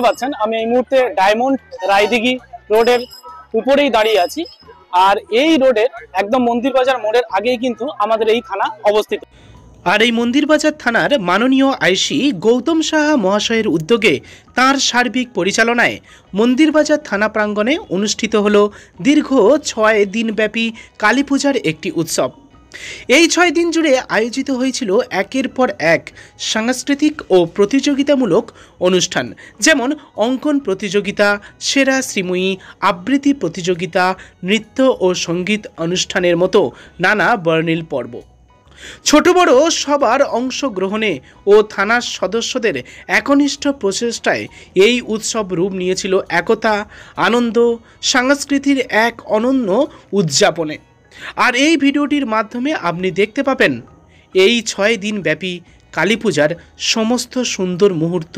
পাচ্ছেন আমি এই মুহূর্তে ডায়মন্ড রায়দিঘি রোডের উপরেই দাঁড়িয়ে আছি। আর এই রোডের একদম মন্দির বাজার মোড়ের আগেই কিন্তু আমাদের এই থানা অবস্থিত। আর এই মন্দিরবাজার থানার মাননীয় আইসি গৌতম সাহা মহাশয়ের উদ্যোগে তাঁর সার্বিক পরিচালনায় মন্দিরবাজার থানা প্রাঙ্গণে অনুষ্ঠিত হল দীর্ঘ 6 দিনব্যাপী কালী পূজার একটি উৎসব। এই 6 দিন জুড়ে আয়োজিত হয়েছিল একের পর এক সাংস্কৃতিক ও প্রতিযোগিতামূলক অনুষ্ঠান, যেমন অঙ্কন প্রতিযোগিতা, সেরা শ্রীময়ী, আবৃত্তি প্রতিযোগিতা, নৃত্য ও সঙ্গীত অনুষ্ঠানের মতো নানা বর্ণিল পর্ব। ছোট বড় সবার অংশগ্রহণে ও থানার সদস্যদের একনিষ্ঠ প্রচেষ্টায় এই উৎসব রূপ নিয়েছিল একতা, আনন্দ, সংস্কৃতির এক অনন্য উদযাপনে। আর এই ভিডিওটির মাধ্যমে আপনি দেখতে পাবেন এই 6 দিন ব্যাপী কালী পূজার সমস্ত সুন্দর মুহূর্ত,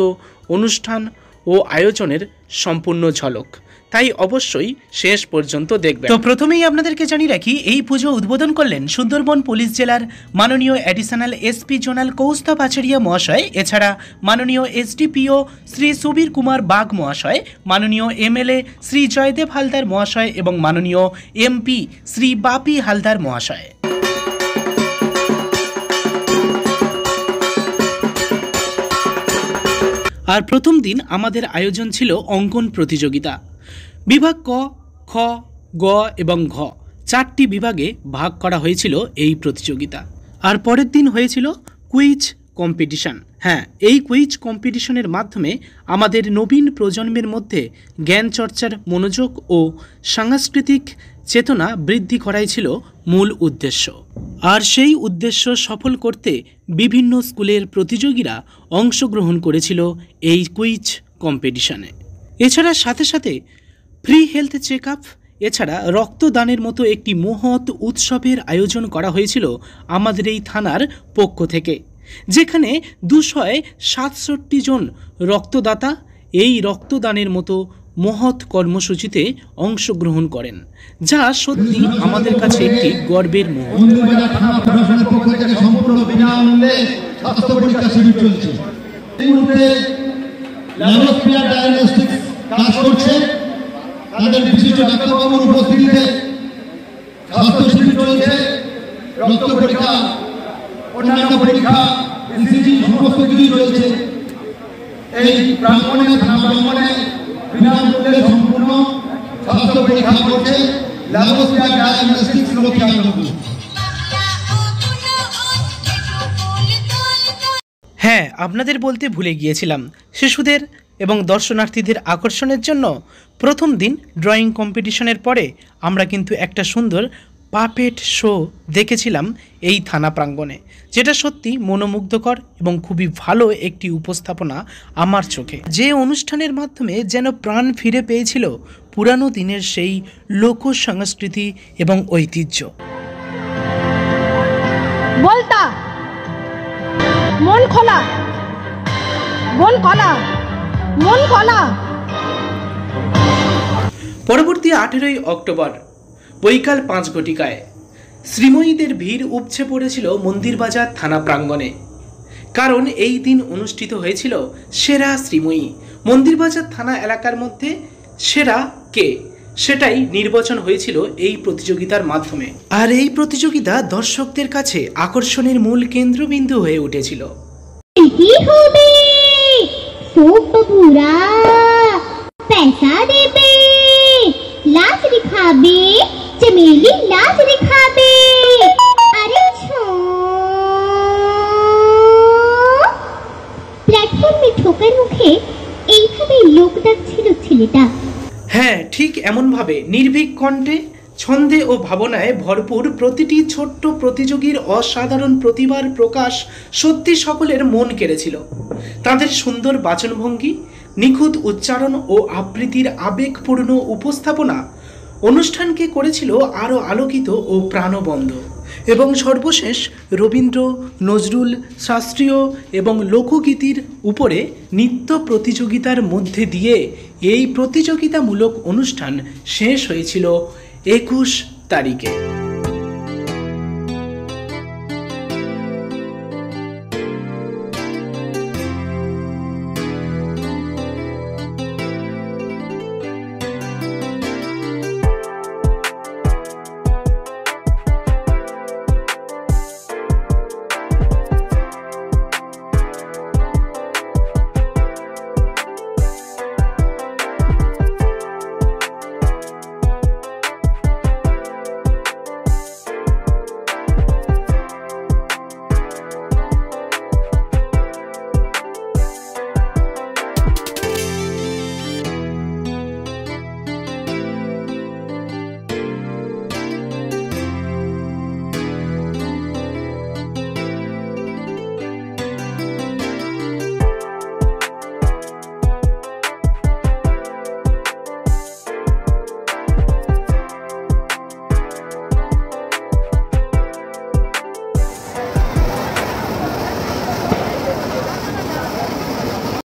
অনুষ্ঠান ও আয়োজনের সম্পূর্ণ ঝলক। তাই অবশ্যই শেষ পর্যন্ত দেখবেন। তো প্রথমেই আপনাদেরকে জানিয়ে রাখি, এই পুজো উদ্বোধন করলেন সুন্দরবন পুলিশ জেলার মাননীয় additional SP zonal Kaustav Acharya মহাশয়। এছাড়া মাননীয় এসডিপিও শ্রী সুবীর কুমার বাগ মহাশয়, মাননীয় এমএলএ শ্রী জয়দেব হালদার মহাশয় এবং মাননীয় এমপি শ্রী বাপি হালদার মহাশয়। আর প্রথম দিন আমাদের আয়োজন ছিল অঙ্কন প্রতিযোগিতা। বিভাগ ক, খ, গ এবং ঘ 4টি বিভাগে ভাগ করা হয়েছিল এই প্রতিযোগিতা। আর পরের দিন হয়েছিল কুইজ কম্পিটিশন। হ্যাঁ, এই কুইজ কম্পিটিশনের মাধ্যমে আমাদের নবীন প্রজন্মের মধ্যে জ্ঞান চর্চার মনোযোগ ও সাংস্কৃতিক চেতনা বৃদ্ধি করাই ছিল মূল উদ্দেশ্য। আর সেই উদ্দেশ্য সফল করতে বিভিন্ন স্কুলের প্রতিযোগীরা অংশগ্রহণ করেছিল এই কুইজ কম্পিটিশনে। এছাড়া সাথে সাথে ফ্রি হেলথ চেক আপ, এছাড়া রক্তদানের মতো একটি মহৎ উৎসবের আয়োজন করা হয়েছিল আমাদের এই থানার পক্ষ থেকে, যেখানে 267 জন রক্তদাতা এই রক্তদানের মতো মহৎ কর্মসূচিতে অংশগ্রহণ করেন, যা সত্যি আমাদের কাছে একটি গর্বের মুহূর্ত। তাদের বিশিষ্ট ডাক্তারবাবুর উপস্থিতিতে স্বাস্থ্য শিবির চলছে, রক্ত পরীক্ষা, অন্যান্য পরীক্ষা, ইসিজি সমস্ত কিছু রয়েছে। এই প্রাঙ্গণে থানা প্রাঙ্গণে বিনামূল্যে সম্পূর্ণ স্বাস্থ্য পরীক্ষা করছে ল্যাবোস্পিয়ার ডায়াগনস্টিক্স লক্ষ্মীনগর। হ্যাঁ, আপনাদের বলতে ভুলে গিয়েছিলাম, শিশুদের এবং দর্শনার্থীদের আকর্ষণের জন্য প্রথম দিন ড্রয়িং কম্পিটিশনের পরে আমরা কিন্তু একটা সুন্দর পাপেট শো দেখেছিলাম এই থানা প্রাঙ্গণে, যেটা সত্যি মনোমুগ্ধকর এবং খুবই ভালো একটি উপস্থাপনা আমার চোখে। যে অনুষ্ঠানের মাধ্যমে যেন প্রাণ ফিরে পেয়েছিল পুরানো দিনের সেই লোক সংস্কৃতি এবং ঐতিহ্য। বলতা মন খোলা, মন খোলা, মন খোলা। পরবর্তী 18ই অক্টোবর বৈকাল 5 ঘটিকায় শ্রীময়ীদের ভিড় উপচে পড়েছিল মন্দিরবাজার থানা প্রাঙ্গণে, কারণ এই দিন অনুষ্ঠিত হয়েছিল সেরা শ্রীময়ী। মন্দিরবাজার থানা এলাকার মধ্যে সেরা কে, সেটাই নির্বাচন হয়েছিল এই প্রতিযোগিতার মাধ্যমে। আর এই প্রতিযোগিতা দর্শকদের কাছে আকর্ষণের মূল কেন্দ্রবিন্দু হয়ে উঠেছিল। पैसा देबे, लाज दिखाबे, चमेली लाज दिखाबे। अरे छो प्लेटफर्मे ठोकर मुखे এইভাবে লোক ডাকছিল ছেলেটা। হ্যাঁ, ঠিক এমনভাবে নির্ভীক কণ্ঠে, ছন্দে ও ভাবনায় ভরপুর প্রতিটি ছোট্ট প্রতিযোগীর অসাধারণ প্রতিভার প্রকাশ সত্যি সকলের মন কেড়েছিল। তাদের সুন্দর বাচনভঙ্গি, নিখুঁত উচ্চারণ ও আবৃত্তির আবেগপূর্ণ উপস্থাপনা অনুষ্ঠানকে করেছিল আরও আলোকিত ও প্রাণবন্ধ। এবং সর্বশেষ রবীন্দ্র, নজরুল, শাস্ত্রীয় এবং লোকগীতির উপরে নৃত্য প্রতিযোগিতার মধ্যে দিয়ে এই প্রতিযোগিতামূলক অনুষ্ঠান শেষ হয়েছিল 21 তারিখে।